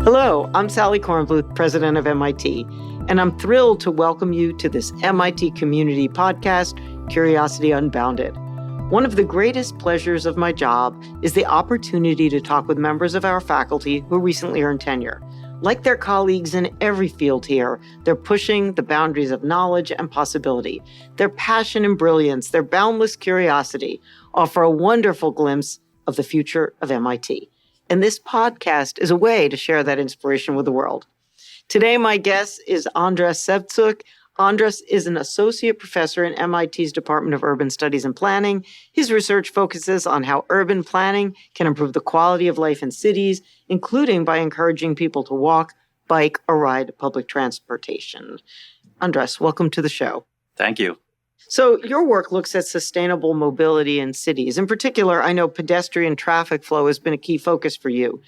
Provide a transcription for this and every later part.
Hello, I'm Sally Kornbluth, president of MIT, and I'm thrilled to welcome you to this MIT community podcast, Curiosity Unbounded. One of the greatest pleasures of my job is the opportunity to talk with members of our faculty who recently earned tenure. Like their colleagues in every field here, they're pushing the boundaries of knowledge and possibility. Their passion and brilliance, their boundless curiosity offer a wonderful glimpse of the future of MIT. And this podcast is a way to share that inspiration with the world. Today, my guest is Andras Sevcuk. Andras is an associate professor in MIT's Department of Urban Studies and Planning. His research focuses on how urban planning can improve the quality of life in cities, including by encouraging people to walk, bike, or ride public transportation. Andras, welcome to the show. Thank you. So your work looks at sustainable mobility in cities. In particular, I know pedestrian traffic flow has been a key focus for you.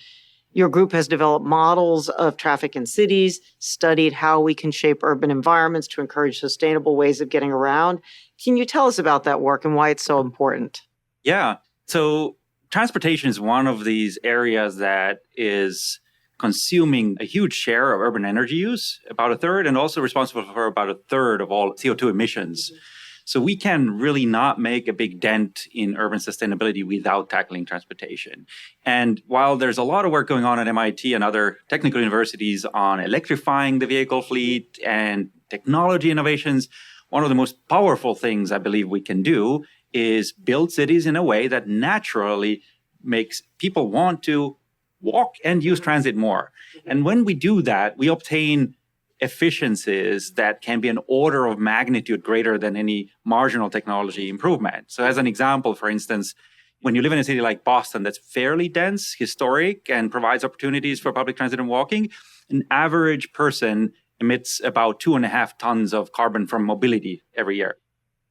Your group has developed models of traffic in cities, studied how we can shape urban environments to encourage sustainable ways of getting around. Can you tell us about that work and why it's so important? Yeah. So transportation is one of these areas that is consuming a huge share of urban energy use, about a third, and also responsible for about a third of all CO2 emissions. Mm-hmm. So we can really not make a big dent in urban sustainability without tackling transportation. And while there's a lot of work going on at MIT and other technical universities on electrifying the vehicle fleet and technology innovations, one of the most powerful things I believe we can do is build cities in a way that naturally makes people want to walk and use transit more. And when we do that, we obtain efficiencies that can be an order of magnitude greater than any marginal technology improvement. So as an example, for instance, when you live in a city like Boston that's fairly dense, historic, and provides opportunities for public transit and walking, an average person emits about 2.5 tons of carbon from mobility every year.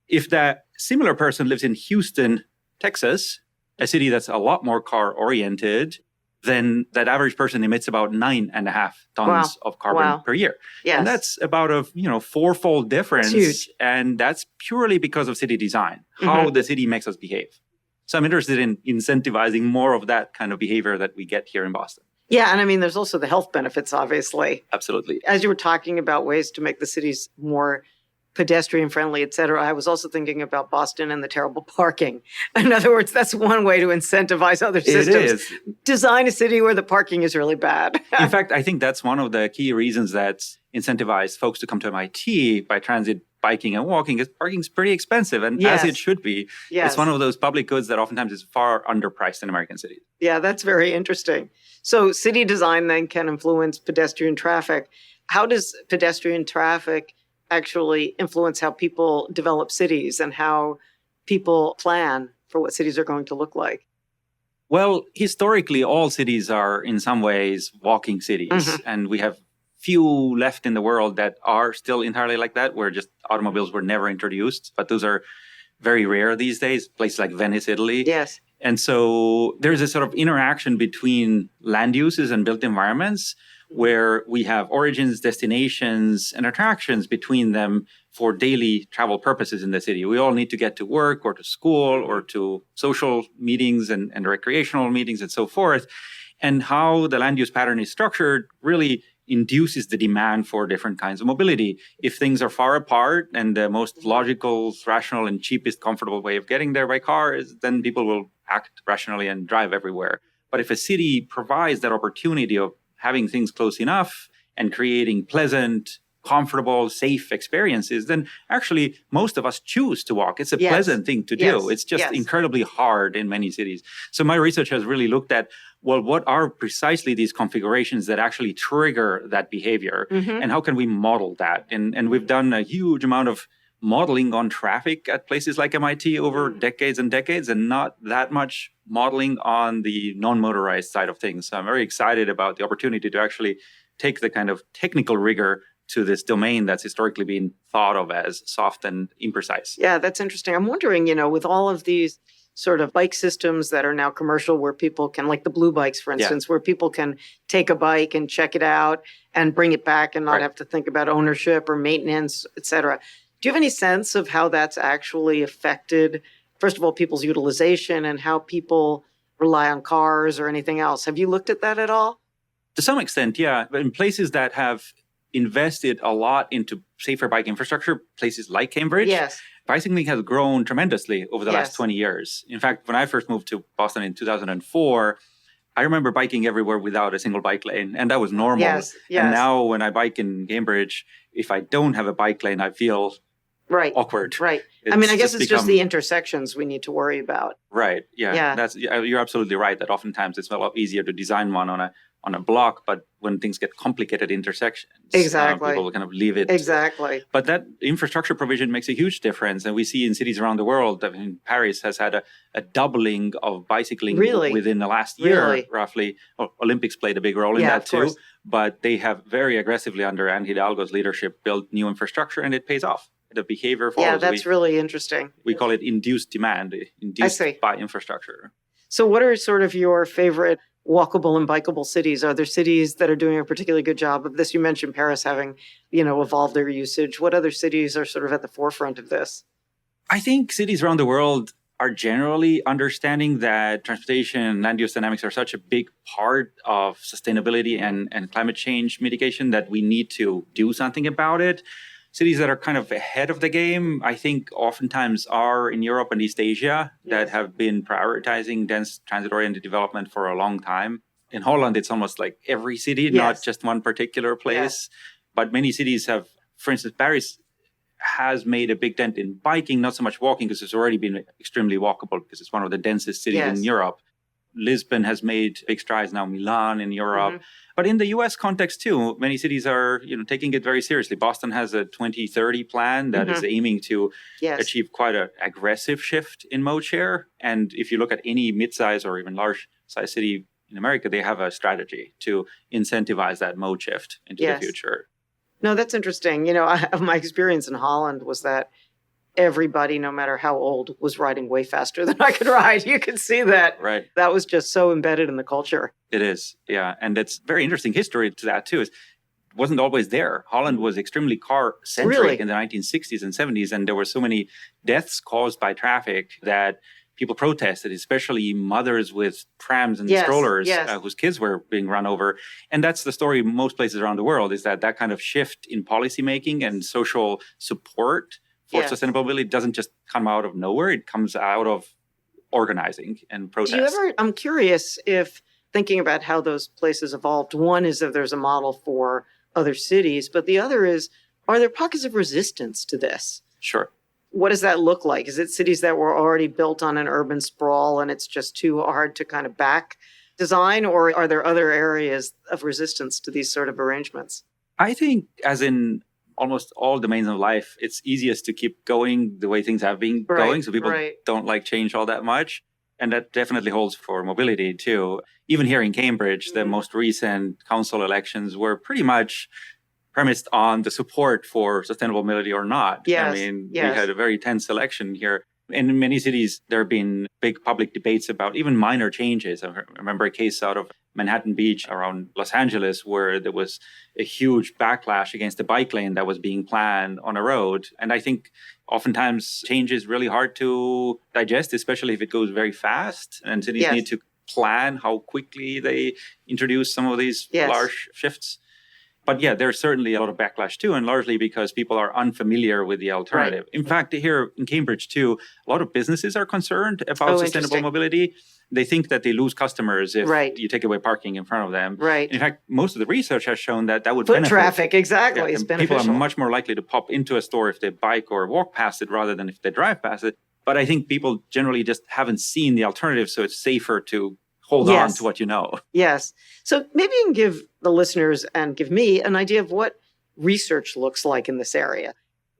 If that similar person lives in Houston, Texas, a city that's a lot more car-oriented, then that average person emits about 9.5 tons of carbon per year. Yes. And that's about a fourfold difference. That's huge. And that's purely because of city design, how the city makes us behave. So I'm interested in incentivizing more of that kind of behavior that we get here in Boston. Yeah, and I mean, there's also the health benefits, obviously. Absolutely. As you were talking about ways to make the cities more pedestrian friendly, et cetera, I was also thinking about Boston and the terrible parking. In other words, that's one way to incentivize other systems. It is. Design a city where the parking is really bad. In fact, I think that's one of the key reasons that incentivize folks to come to MIT by transit, biking, and walking is parking's pretty expensive, and as it should be. Yes. It's one of those public goods that oftentimes is far underpriced in American cities. Yeah, that's very interesting. So city design then can influence pedestrian traffic. How does pedestrian traffic actually influence how people develop cities and how people plan for what cities are going to look like? Well, historically, all cities are in some ways walking cities. And we have few left in the world that are still entirely like that, where just automobiles were never introduced. But those are very rare these days, places like Venice, Italy. Yes. And so there's a sort of interaction between land uses and built environments where we have origins, destinations, and attractions between them for daily travel purposes in the city. We all need to get to work or to school or to social meetings and recreational meetings and so forth. And how the land use pattern is structured really induces the demand for different kinds of mobility. If things are far apart and the most logical, rational, and cheapest, comfortable way of getting there by car is, then people will act rationally and drive everywhere. But if a city provides that opportunity of having things close enough and creating pleasant, comfortable, safe experiences, then actually most of us choose to walk. It's a pleasant thing to do. It's just incredibly hard in many cities. So my research has really looked at, well, what are precisely these configurations that actually trigger that behavior? And how can we model that? And we've done a huge amount of modeling on traffic at places like MIT over decades and decades, and not that much modeling on the non-motorized side of things. So I'm very excited about the opportunity to actually take the kind of technical rigor to this domain that's historically been thought of as soft and imprecise. Yeah, that's interesting. I'm wondering, with all of these sort of bike systems that are now commercial where people can, like the Blue Bikes, for instance, where people can take a bike and check it out and bring it back and not have to think about ownership or maintenance, et cetera. Do you have any sense of how that's actually affected, first of all, people's utilization and how people rely on cars or anything else? Have you looked at that at all? To some extent, yeah. But in places that have invested a lot into safer bike infrastructure, places like Cambridge, Yes. bicycling has grown tremendously over the last 20 years. In fact, when I first moved to Boston in 2004, I remember biking everywhere without a single bike lane, and that was normal. Yes. And now when I bike in Cambridge, if I don't have a bike lane, I feel awkward. Right. I mean, I guess it's just the intersections we need to worry about. Right. Yeah. You're absolutely right that oftentimes it's a lot easier to design one on a block, but when things get complicated intersections, people kind of leave it. Exactly. But that infrastructure provision makes a huge difference. And we see in cities around the world, I mean, Paris has had a doubling of bicycling within the last year, roughly. Olympics played a big role in that too. But they have very aggressively, under Anne Hidalgo's leadership, built new infrastructure, and it pays off. The behavior follows. Yeah, that's really interesting. We call it induced demand, induced by infrastructure. So what are sort of your favorite walkable and bikeable cities? Are there cities that are doing a particularly good job of this? You mentioned Paris having, evolved their usage. What other cities are sort of at the forefront of this? I think cities around the world are generally understanding that transportation and land use dynamics are such a big part of sustainability and climate change mitigation that we need to do something about it. Cities that are kind of ahead of the game, I think oftentimes are in Europe and East Asia that have been prioritizing dense transit-oriented development for a long time. In Holland, it's almost like every city, not just one particular place. But many cities have, for instance, Paris has made a big dent in biking, not so much walking, because it's already been extremely walkable because it's one of the densest cities in Europe. Lisbon has made big strides now, Milan in Europe. But in the US context too, many cities are taking it very seriously. Boston has a 2030 plan that is aiming to achieve quite an aggressive shift in mode share. And if you look at any mid-size or even large-size city in America, they have a strategy to incentivize that mode shift into the future. No, that's interesting. My experience in Holland was that everybody, no matter how old, was riding way faster than I could ride. You could see that. Right. That was just so embedded in the culture. It is, yeah. And it's very interesting history to that, too. It wasn't always there. Holland was extremely car-centric in the 1960s and 70s, and there were so many deaths caused by traffic that people protested, especially mothers with prams and strollers whose kids were being run over. And that's the story most places around the world, is that kind of shift in policymaking and social support for sustainable mobility doesn't just come out of nowhere. It comes out of organizing and protest. I'm curious if, thinking about how those places evolved, one is if there's a model for other cities, but the other is, are there pockets of resistance to this? Sure. What does that look like? Is it cities that were already built on an urban sprawl and it's just too hard to kind of back design, or are there other areas of resistance to these sort of arrangements? I think, as in almost all domains of life, it's easiest to keep going the way things have been going. So people don't like change all that much. And that definitely holds for mobility too. Even here in Cambridge, the most recent council elections were pretty much premised on the support for sustainable mobility or not. We had a very tense election here. And in many cities, there have been big public debates about even minor changes. I remember a case out of Manhattan Beach around Los Angeles where there was a huge backlash against the bike lane that was being planned on a road. And I think oftentimes change is really hard to digest, especially if it goes very fast. And cities need to plan how quickly they introduce some of these large shifts. But there's certainly a lot of backlash too, and largely because people are unfamiliar with the alternative. In fact, here in Cambridge too, a lot of businesses are concerned about sustainable mobility. They think that they lose customers if you take away parking in front of them. In fact, most of the research has shown that would benefit. Foot traffic, exactly. It's beneficial. People are much more likely to pop into a store if they bike or walk past it rather than if they drive past it. But I think people generally just haven't seen the alternative, so it's safer to hold on to what you know. Yes. So maybe you can give the listeners and give me an idea of what research looks like in this area.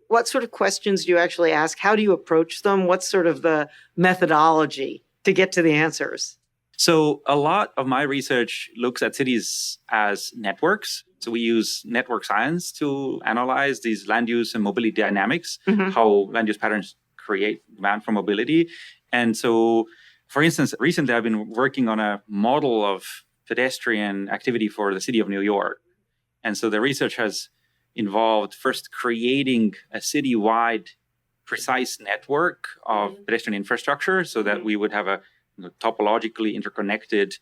What sort of questions do you actually ask? How do you approach them? What's sort of the methodology to get to the answers? So a lot of my research looks at cities as networks. So we use network science to analyze these land use and mobility dynamics, how land use patterns create demand for mobility. And so, for instance, recently I've been working on a model of pedestrian activity for the city of New York. And so the research has involved first creating a citywide precise network of pedestrian infrastructure so that we would have a topologically interconnected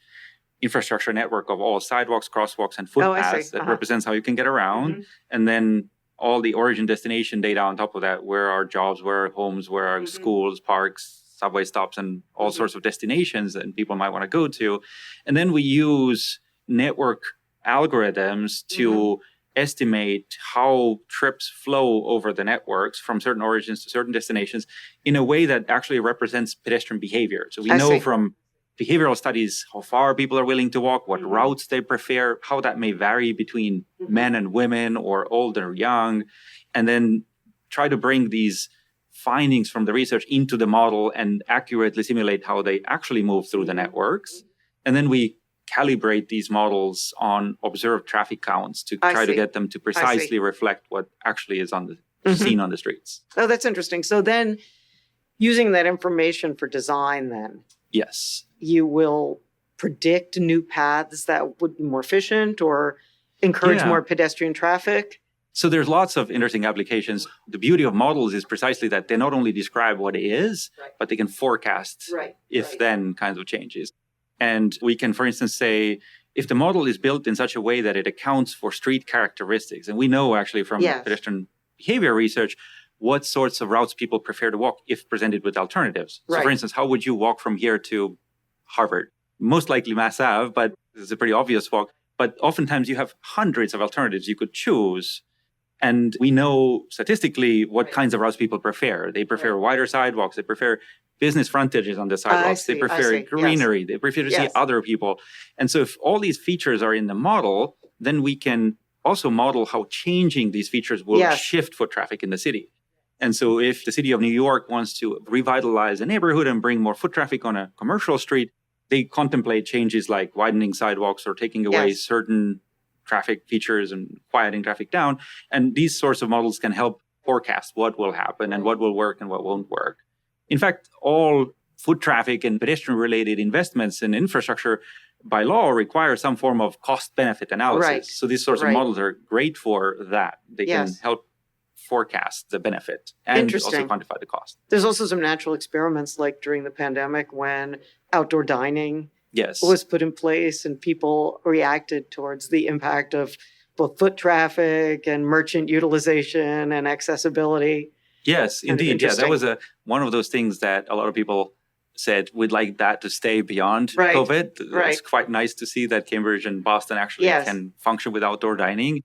infrastructure network of all sidewalks, crosswalks, and Oh, I footpaths see. that represents how you can get around. Mhm. And then all the origin destination data on top of that, where are jobs, where are homes, where are Mhm. schools, parks, subway stops, and all Mhm. sorts of destinations that people might want to go to. And then we use network algorithms to estimate how trips flow over the networks from certain origins to certain destinations in a way that actually represents pedestrian behavior. So we I know see. from behavioral studies how far people are willing to walk, what Mhm. routes they prefer, how that may vary between Mhm. men and women or old or young, and then try to bring these findings from the research into the model and accurately simulate how they actually move through the networks. And then we calibrate these models on observed traffic counts to I try to see. get them to precisely reflect what actually is on the Mhm. seen on the streets. Oh, that's interesting. So then using that information for design, then Yes. you will predict new paths that would be more efficient or encourage Yeah. more pedestrian traffic. So there's lots of interesting applications. The beauty of models is precisely that they not only describe what is, Right. but they can forecast Right. if then kinds of changes. And we can, for instance, say if the model is built in such a way that it accounts for street characteristics, and we know actually from Yes. pedestrian behavior research what sorts of routes people prefer to walk if presented with alternatives. So, for Right. instance, how would you walk from here to Harvard? Most likely Mass Ave, but it's a pretty obvious walk. But oftentimes you have hundreds of alternatives you could choose. And we know statistically what Right. kinds of routes people prefer. They prefer Right. wider sidewalks. They prefer business frontages on the sidewalks. They see, I prefer see. Yes. greenery. They prefer to see Yes. other people. And so if all these features are in the model, then we can also model how changing these features will Yes. shift foot traffic in the city. And so if the city of New York wants to revitalize a neighborhood and bring more foot traffic on a commercial street, they contemplate changes like widening sidewalks or taking away Yes. certain traffic features and quieting traffic down. And these sorts of models can help forecast what will happen and what will work and what won't work. In fact, all foot traffic and pedestrian related investments in infrastructure by law require some form of cost benefit analysis. Right. So these sorts Right. of models are great for that. They can Yes. help forecast the benefit and also Interesting. quantify the cost. There's also some natural experiments like during the pandemic when outdoor dining Yes. was put in place and people reacted towards the impact of both foot traffic and merchant utilization and accessibility. Yes, Kind of indeed. Yeah, that interesting. was one of those things that a lot of people said we'd like that to stay beyond Right, COVID. right. It's quite nice to see that Cambridge and Boston actually Yes. can function with outdoor dining.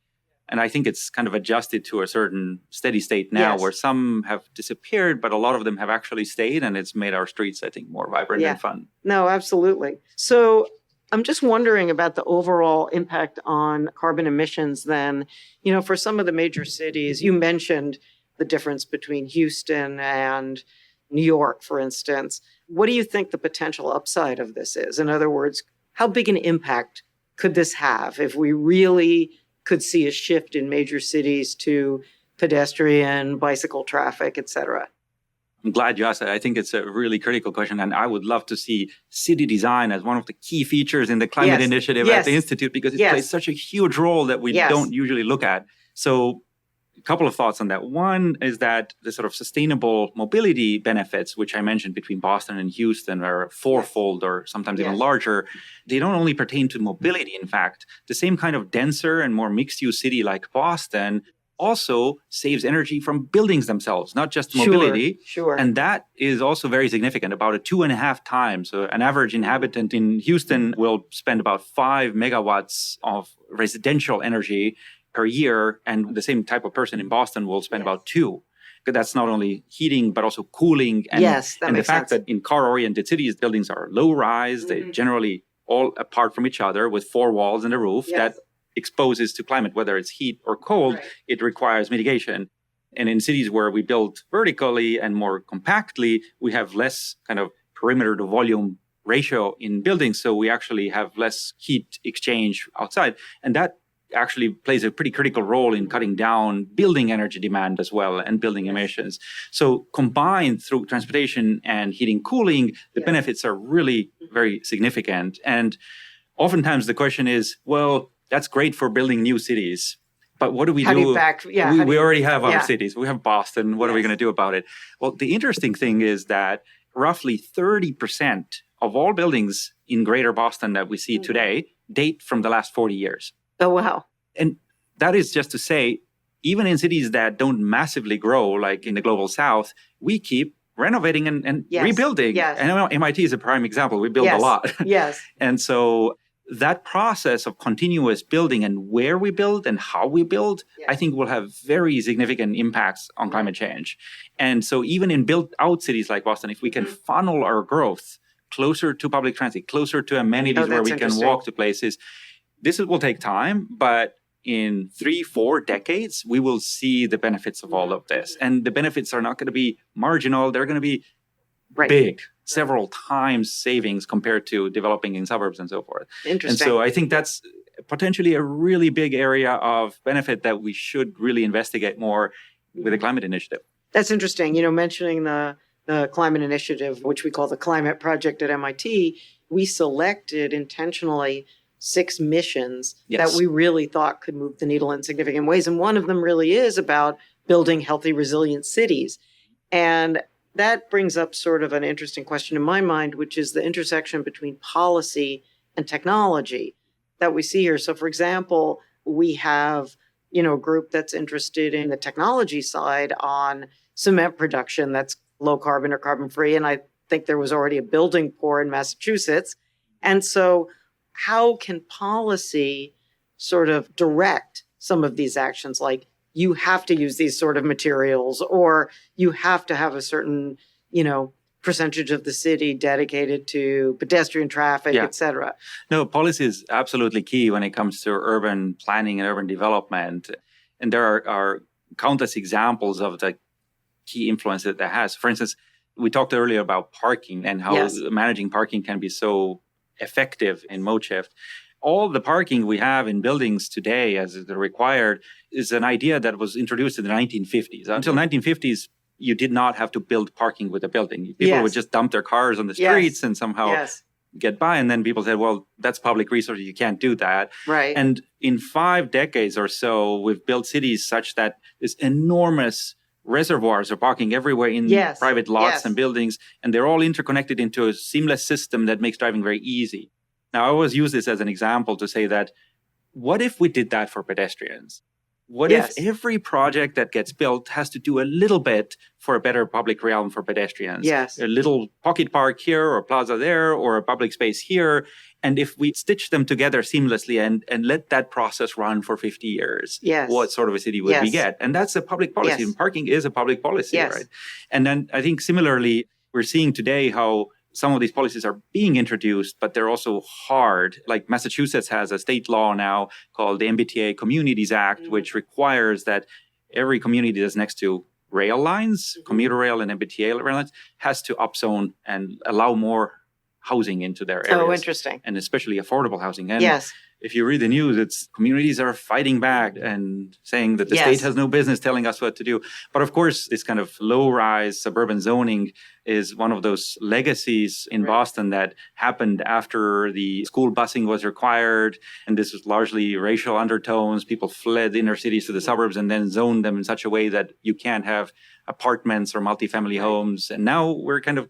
And I think it's kind of adjusted to a certain steady state now Yes. where some have disappeared, but a lot of them have actually stayed. And it's made our streets, I think, more vibrant Yeah. and fun. No, absolutely. So I'm just wondering about the overall impact on carbon emissions then. For some of the major cities, you mentioned the difference between Houston and New York, for instance. What do you think the potential upside of this is? In other words, how big an impact could this have if we really could see a shift in major cities to pedestrian, bicycle traffic, et cetera? I'm glad you asked that. I think it's a really critical question. And I would love to see city design as one of the key features in the climate Yes. initiative Yes. at the Institute, because it Yes. plays such a huge role that we Yes. don't usually look at. So a couple of thoughts on that. One is that the sort of sustainable mobility benefits, which I mentioned between Boston and Houston, are fourfold or sometimes even Yes. larger. They don't only pertain to mobility, in fact. The same kind of denser and more mixed-use city like Boston also saves energy from buildings themselves, not just mobility. Sure. And that is also very significant, about a 2.5 times. So an average inhabitant in Houston will spend about 5 megawatts of residential energy per year. And the same type of person in Boston will spend Yes. about 2. That's not only heating, but also cooling. And, Yes, that and the makes fact sense. that in car-oriented cities, buildings are low-rise. They're Mhm. generally all apart from each other with 4 walls and a roof. Yes. That exposes to climate, whether it's heat or cold. Right. It requires mitigation. And in cities where we build vertically and more compactly, we have less kind of perimeter to volume ratio in buildings. So we actually have less heat exchange outside. And that actually plays a pretty critical role in cutting down building energy demand as well and building emissions. So combined through transportation and heating, cooling, the Yes. benefits are really very significant. And oftentimes the question is, well, that's great for building new cities. But what do we How do? do you back? Yeah. how do We you- already have our yeah. cities. We have Boston. What are we Yes. going to do about it? Well, the interesting thing is that roughly 30% of all buildings in greater Boston that we see today date from the last 40 years. Oh, wow. And that is just to say, even in cities that don't massively grow, like in the global south, we keep renovating and rebuilding. Yes. And MIT is a prime example. We build a lot. Yes. And so that process of continuous building and where we build and how we build, I think will have very significant impacts on climate change. And so even in built out cities like Boston, if we can funnel our growth closer to public transit, closer to amenities where we can walk to places, this will take time, but in 3-4 decades, we will see the benefits of all of this. And the benefits are not going to be marginal. They're going to be big, several times savings compared to developing in suburbs and so forth. Interesting. And so I think that's potentially a really big area of benefit that we should really investigate more with the climate initiative. That's interesting. You know, mentioning the climate initiative, which we call the Climate Project at MIT, we selected intentionally 6 missions that we really thought could move the needle in significant ways. And one of them really is about building healthy, resilient cities. And that brings up sort of an interesting question in my mind, which is the intersection between policy and technology that we see here. So, for example, we have, a group that's interested in the technology side on cement production that's low carbon or carbon free. And I think there was already a building pour in Massachusetts. And so how can policy sort of direct some of these actions? Like, you have to use these sort of materials, or you have to have a certain, percentage of the city dedicated to pedestrian traffic, et cetera. No, policy is absolutely key when it comes to urban planning and urban development. And there are countless examples of the key influence that has. For instance, we talked earlier about parking and how managing parking can be so effective in mode shift. All the parking we have in buildings today, as is required, is an idea that was introduced in the 1950s. Until 1950s, you did not have to build parking with a building. People would just dump their cars on the streets and somehow get by. And then people said, well, that's public resource. You can't do that. Right. And in 5 decades or so, we've built cities such that there's enormous reservoirs of parking everywhere in private lots and buildings, and they're all interconnected into a seamless system that makes driving very easy. Now, I always use this as an example to say that, what if we did that for pedestrians? What if every project that gets built has to do a little bit for a better public realm for pedestrians? Yes. A little pocket park here or plaza there or a public space here. And if we stitch them together seamlessly and let that process run for 50 years, what sort of a city would we get? And that's a public policy. And parking is a public policy, right? And then I think similarly, we're seeing today how some of these policies are being introduced, but they're also hard. Like Massachusetts has a state law now called the MBTA Communities Act, which requires that every community that's next to rail lines, commuter rail and MBTA rail lines, has to upzone and allow more housing into their areas. Oh, interesting. And especially affordable housing. And if you read the news, it's communities are fighting back and saying that the state has no business telling us what to do. But of course, this kind of low-rise suburban zoning is one of those legacies in Boston that happened after the school busing was required. And this was largely racial undertones. People fled inner cities to the suburbs and then zoned them in such a way that you can't have apartments or multifamily homes. And now we're kind of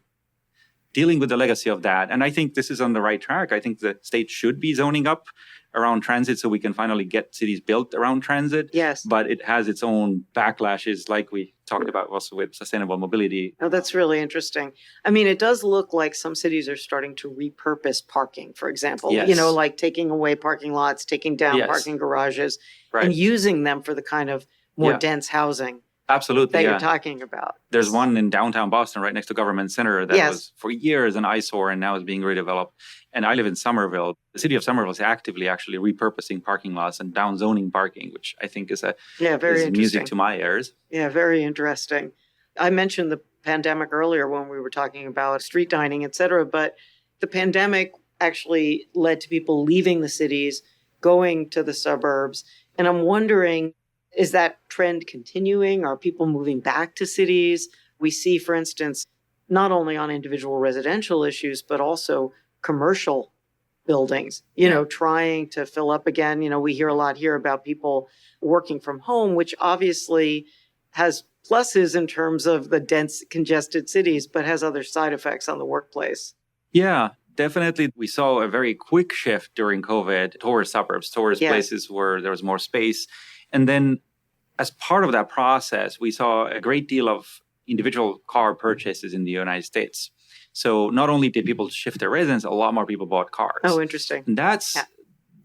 dealing with the legacy of that. And I think this is on the right track. I think the state should be zoning up around transit so we can finally get cities built around transit. Yes. But it has its own backlashes, like we talked about also with sustainable mobility. Oh, that's really interesting. I mean, it does look like some cities are starting to repurpose parking, for example, like taking away parking lots, taking down parking garages, and using them for the kind of more dense housing. Absolutely, that you're talking about. There's one in downtown Boston right next to Government Center that was for years an eyesore and now is being redeveloped. And I live in Somerville. The city of Somerville is actively actually repurposing parking lots and downzoning parking, which I think is is music to my ears. Yeah, very interesting. I mentioned the pandemic earlier when we were talking about street dining, et cetera, but the pandemic actually led to people leaving the cities, going to the suburbs. And I'm wondering, is that trend continuing? Are people moving back to cities? We see, for instance, not only on individual residential issues, but also commercial buildings, trying to fill up again. We hear a lot here about people working from home, which obviously has pluses in terms of the dense, congested cities, but has other side effects on the workplace. Yeah, Definitely, we saw a very quick shift during COVID towards suburbs, towards places where there was more space. And then as part of that process, we saw a great deal of individual car purchases in the United States. So not only did people shift their residence, a lot more people bought cars. Oh, interesting. And that's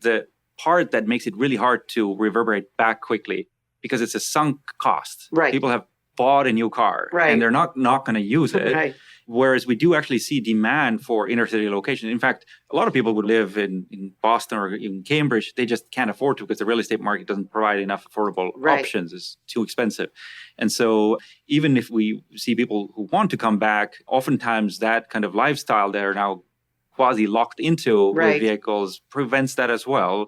the part that makes it really hard to reverberate back quickly because it's a sunk cost. Right. People have bought a new car and they're not going to use it. Right. Whereas we do actually see demand for inner city locations. In fact, a lot of people would live in Boston or in Cambridge. They just can't afford to because the real estate market doesn't provide enough affordable options. It's too expensive. And so even if we see people who want to come back, oftentimes that kind of lifestyle they're now quasi locked into with vehicles prevents that as well.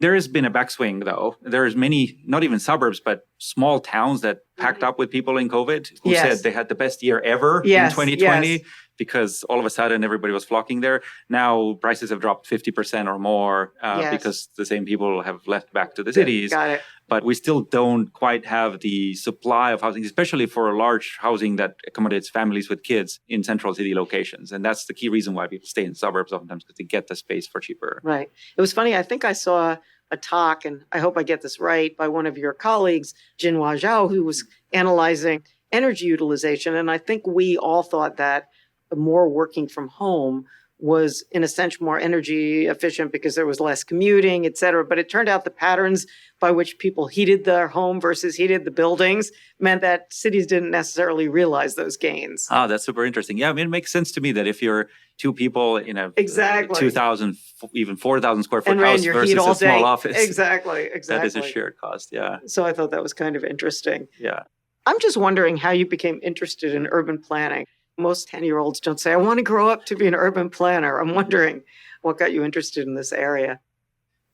There has been a backswing, though. There's many, not even suburbs, but small towns that packed up with people in COVID who said they had the best year ever in 2020 because all of a sudden everybody was flocking there. Now prices have dropped 50% or more because the same people have left back to the cities. Got it. But we still don't quite have the supply of housing, especially for large housing that accommodates families with kids in central city locations. And that's the key reason why people stay in suburbs oftentimes, because they get the space for cheaper. Right. It was funny. I think I saw a talk, and I hope I get this right, by one of your colleagues, Jinhua Zhao, who was analyzing energy utilization. And I think we all thought that more working from home was in a sense more energy efficient because there was less commuting, et cetera. But it turned out the patterns by which people heated their home versus heated the buildings meant that cities didn't necessarily realize those gains. Oh, that's super interesting. Yeah, I mean, it makes sense to me that if you're two people in a 2,000, even 4,000 square foot house versus a small office. Exactly. That is a shared cost, yeah. So I thought that was kind of interesting. Yeah. I'm just wondering how you became interested in urban planning. Most 10-year-olds don't say, I want to grow up to be an urban planner. I'm wondering what got you interested in this area.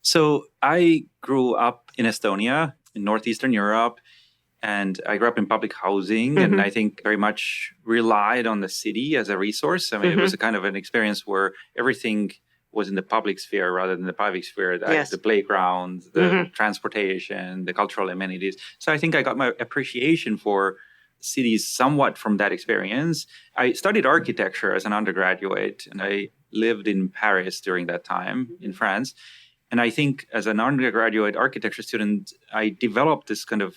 So I grew up in Estonia, in Northeastern Europe, and I grew up in public housing, and I think very much relied on the city as a resource. I mean, it was a kind of an experience where everything was in the public sphere rather than the private sphere, the playground, the transportation, the cultural amenities. So I think I got my appreciation for cities somewhat from that experience. I studied architecture as an undergraduate, and I lived in Paris during that time in France. And I think as an undergraduate architecture student, I developed this kind of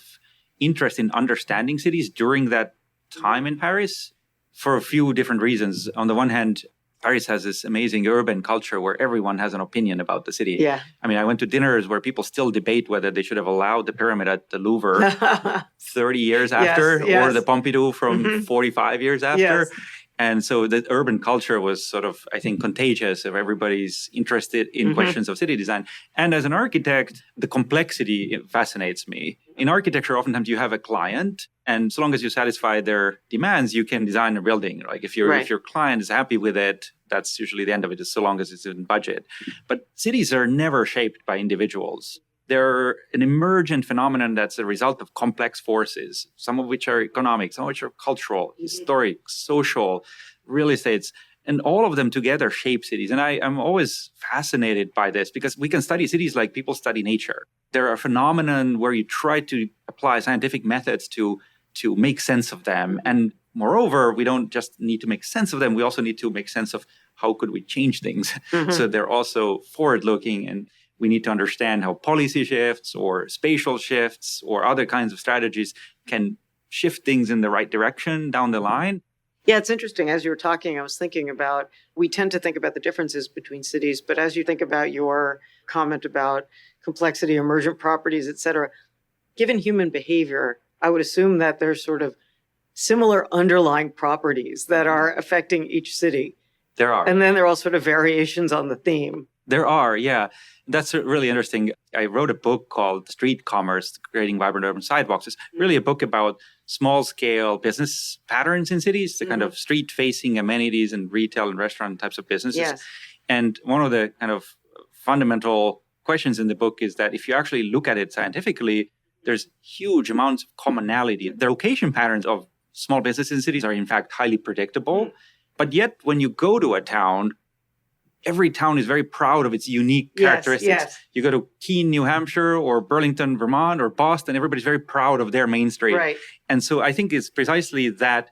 interest in understanding cities during that time in Paris for a few different reasons. On the one hand, Paris has this amazing urban culture where everyone has an opinion about the city. Yeah. I mean, I went to dinners where people still debate whether they should have allowed the pyramid at the Louvre 30 years after or the Pompidou from 45 years after. Yes. And so the urban culture was sort of, I think, contagious if everybody's interested in questions of city design. And as an architect, the complexity fascinates me. In architecture, oftentimes you have a client, and so long as you satisfy their demands, you can design a building. Like if your client is happy with it, that's usually the end of it, so long as it's in budget. But cities are never shaped by individuals. They're an emergent phenomenon that's a result of complex forces, some of which are economic, some of which are cultural, historic, social, real estates, and all of them together shape cities. And I'm always fascinated by this because we can study cities like people study nature. They're a phenomenon where you try to apply scientific methods to make sense of them. And moreover, we don't just need to make sense of them, we also need to make sense of how could we change things. So they're also forward-looking, and we need to understand how policy shifts or spatial shifts or other kinds of strategies can shift things in the right direction down the line. Yeah, it's interesting. As you were talking, I was thinking about, we tend to think about the differences between cities, but as you think about your comment about complexity, emergent properties, et cetera, given human behavior, I would assume that there's sort of similar underlying properties that are affecting each city. There are. And then there are all sort of variations on the theme. There are, yeah. That's really interesting. I wrote a book called Street Commerce, Creating Vibrant Urban Sidewalks. It's really a book about small-scale business patterns in cities, the kind of street-facing amenities and retail and restaurant types of businesses. Yes. And one of the kind of fundamental questions in the book is that if you actually look at it scientifically, there's huge amounts of commonality. The location patterns of small businesses in cities are, in fact, highly predictable. But yet, when you go to a town, every town is very proud of its unique characteristics. Yes. You go to Keene, New Hampshire, or Burlington, Vermont, or Boston, everybody's very proud of their Main Street. Right. And so I think it's precisely that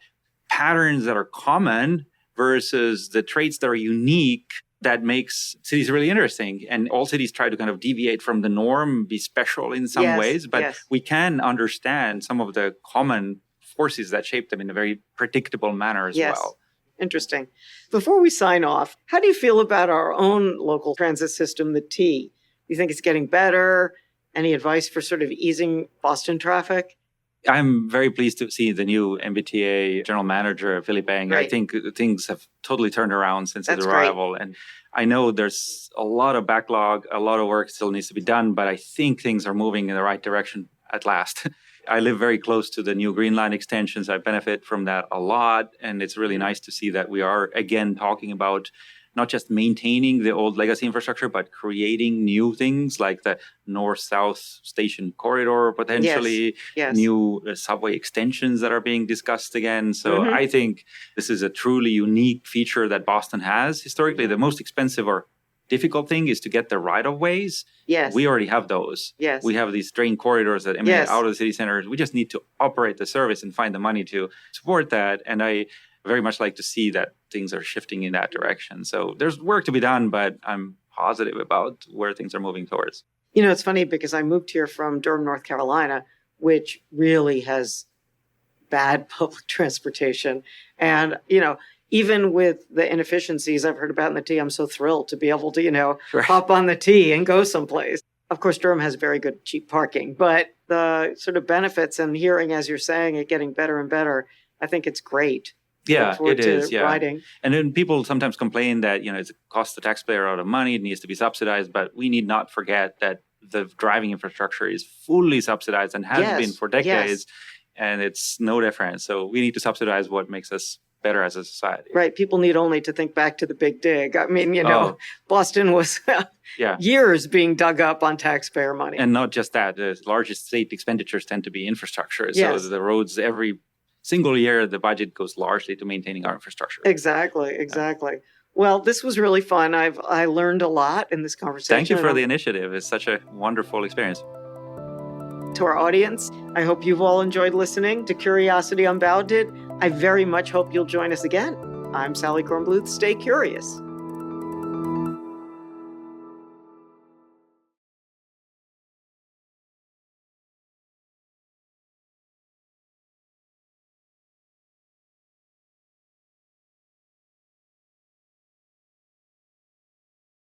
patterns that are common versus the traits that are unique that makes cities really interesting. And all cities try to kind of deviate from the norm, be special in some ways, but we can understand some of the common forces that shape them in a very predictable manner as well. Interesting. Before we sign off, how do you feel about our own local transit system, the T? Do you think it's getting better? Any advice for sort of easing Boston traffic? I'm very pleased to see the new MBTA general manager, Philip Eng. I think things have totally turned around since his arrival. And I know there's a lot of backlog, a lot of work still needs to be done, but I think things are moving in the right direction at last. I live very close to the new Green Line extensions. I benefit from that a lot. And it's really nice to see that we are, again, talking about not just maintaining the old legacy infrastructure, but creating new things like the north-south station corridor, potentially new subway extensions that are being discussed again. So I think this is a truly unique feature that Boston has. Historically, the most expensive or difficult thing is to get the right-of-ways. We already have those. We have these train corridors that emanate out of the city centers. We just need to operate the service and find the money to support that. And I very much like to see that things are shifting in that direction. So there's work to be done, but I'm positive about where things are moving towards. You know, it's funny because I moved here from Durham, North Carolina, which really has bad public transportation. And, you know, even with the inefficiencies I've heard about in the T, I'm so thrilled to be able to, you know, hop on the T and go someplace. Of course, Durham has very good, cheap parking, but the sort of benefits and hearing, as you're saying, it getting better and better, I think it's great. Yeah, it is. Riding. And then people sometimes complain that, you know, it costs the taxpayer a lot of money, it needs to be subsidized, but we need not forget that the driving infrastructure is fully subsidized and has been for decades, and it's no different. So we need to subsidize what makes us better as a society. Right. People need only to think back to the Big Dig. I mean, you know, Boston was years being dug up on taxpayer money. And not just that, the largest state expenditures tend to be infrastructure. So the roads, every single year, the budget goes largely to maintaining our infrastructure. Exactly. Well, this was really fun. I learned a lot in this conversation. Thank you for the initiative. It's such a wonderful experience. To our audience, I hope you've all enjoyed listening to Curiosity Unbounded. I very much hope you'll join us again. I'm Sally Kornbluth. Stay curious.